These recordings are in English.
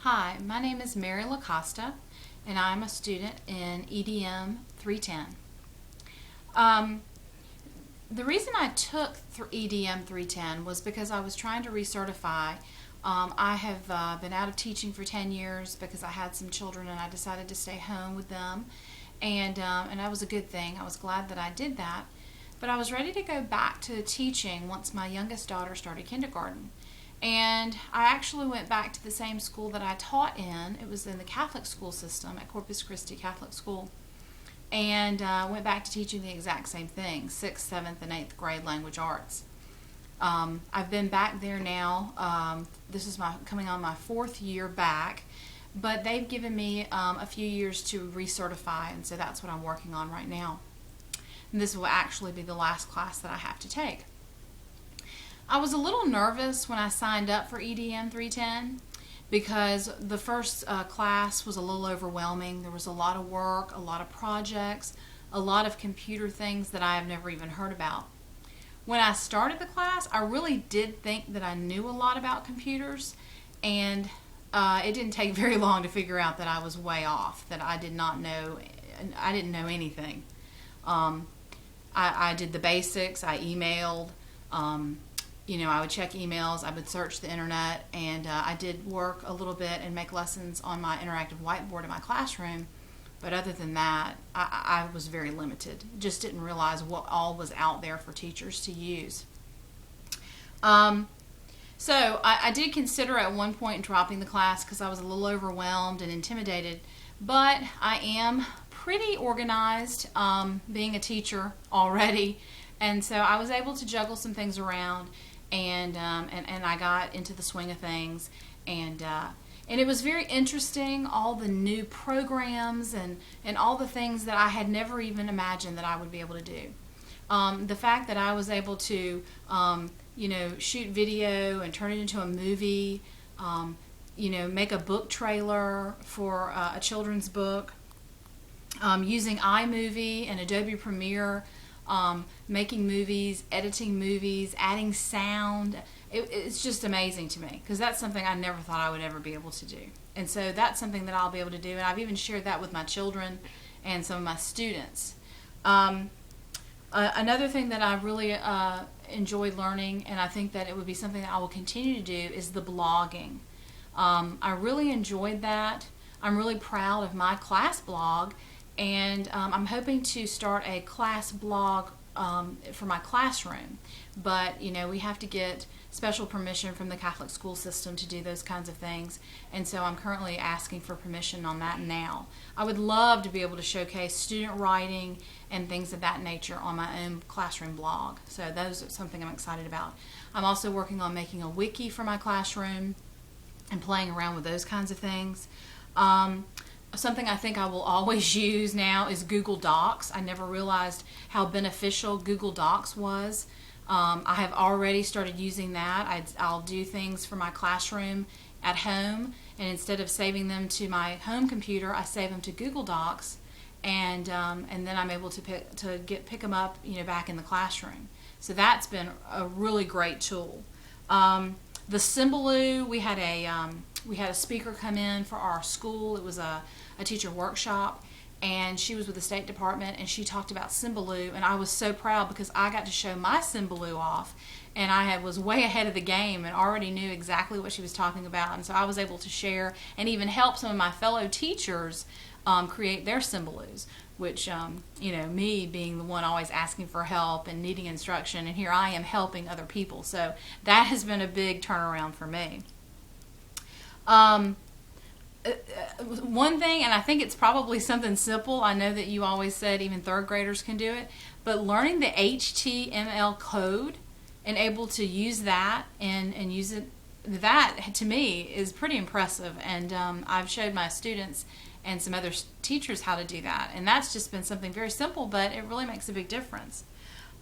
Hi, my name is Mary LaCosta, and I'm a student in EDM 310. Um, the reason I took EDM 310 was because I was trying to recertify. I have been out of teaching for 10 years because I had some children and I decided to stay home with them, and that was a good thing. I was glad that I did that. But I was ready to go back to teaching once my youngest daughter started kindergarten. And I actually went back to the same school that I taught in. It was in the Catholic school system at Corpus Christi Catholic School. And went back to teaching the exact same thing, 6th, 7th, and 8th grade language arts. I've been back there now. This is coming on my 4th year back. But they've given me a few years to recertify, and so that's what I'm working on right now. And this will actually be the last class that I have to take. I was a little nervous when I signed up for EDM 310 because the first class was a little overwhelming. There was a lot of work, a lot of projects, a lot of computer things that I have never even heard about. When I started the class, I really did think that I knew a lot about computers, and it didn't take very long to figure out that I was way off, that I didn't know anything. I did the basics. I emailed. I would check emails, I would search the internet, and I did work a little bit and make lessons on my interactive whiteboard in my classroom. But other than that, I was very limited. Just didn't realize what all was out there for teachers to use. So I did consider at one point dropping the class because I was a little overwhelmed and intimidated. But I am pretty organized, being a teacher already, and so I was able to juggle some things around. And I got into the swing of things, and it was very interesting, all the new programs and all the things that I had never even imagined that I would be able to do. The fact that I was able to shoot video and turn it into a movie, make a book trailer for a children's book, using iMovie and Adobe Premiere, making movies, editing movies, adding sound. It's just amazing to me because that's something I never thought I would ever be able to do. And so that's something that I'll be able to do, and I've even shared that with my children and some of my students. Another thing that I really enjoyed learning, and I think that it would be something that I will continue to do, is the blogging. I really enjoyed that. I'm really proud of my class blog, and I'm hoping to start a class blog for my classroom. But, we have to get special permission from the Catholic school system to do those kinds of things. And so I'm currently asking for permission on that now. I would love to be able to showcase student writing and things of that nature on my own classroom blog. So those are something I'm excited about. I'm also working on making a wiki for my classroom and playing around with those kinds of things. Something I think I will always use now is Google Docs. I never realized how beneficial Google Docs was. I have already started using that. I'll do things for my classroom at home, and instead of saving them to my home computer, I save them to Google Docs, and then I'm able to pick them up, back in the classroom. So that's been a really great tool. The Symbaloo, we had a speaker come in for our school. It was a teacher workshop, and she was with the State Department, and she talked about Symbaloo, and I was so proud because I got to show my Symbaloo off, and I was way ahead of the game and already knew exactly what she was talking about, and so I was able to share and even help some of my fellow teachers create their Symbaloos, which, me being the one always asking for help and needing instruction, and here I am helping other people, so that has been a big turnaround for me. One thing, and I think it's probably something simple, I know that you always said even third graders can do it, but learning the HTML code and able to use that and use it, that to me is pretty impressive, and I've showed my students and some other teachers how to do that, and that's just been something very simple, but it really makes a big difference.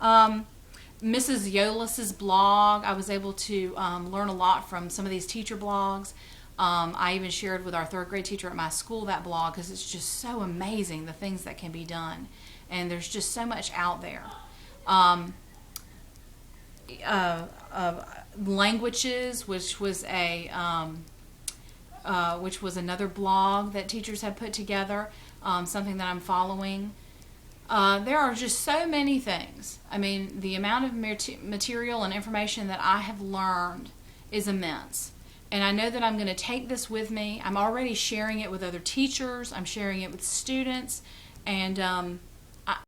Mrs. Yolis's blog, I was able to learn a lot from some of these teacher blogs. I even shared with our third grade teacher at my school that blog because it's just so amazing the things that can be done, and there's just so much out there. Languages, which was a which was another blog that teachers had put together, something that I'm following. There are just so many things. I mean, the amount of material and information that I have learned is immense. And I know that I'm going to take this with me. I'm already sharing it with other teachers. I'm sharing it with students. And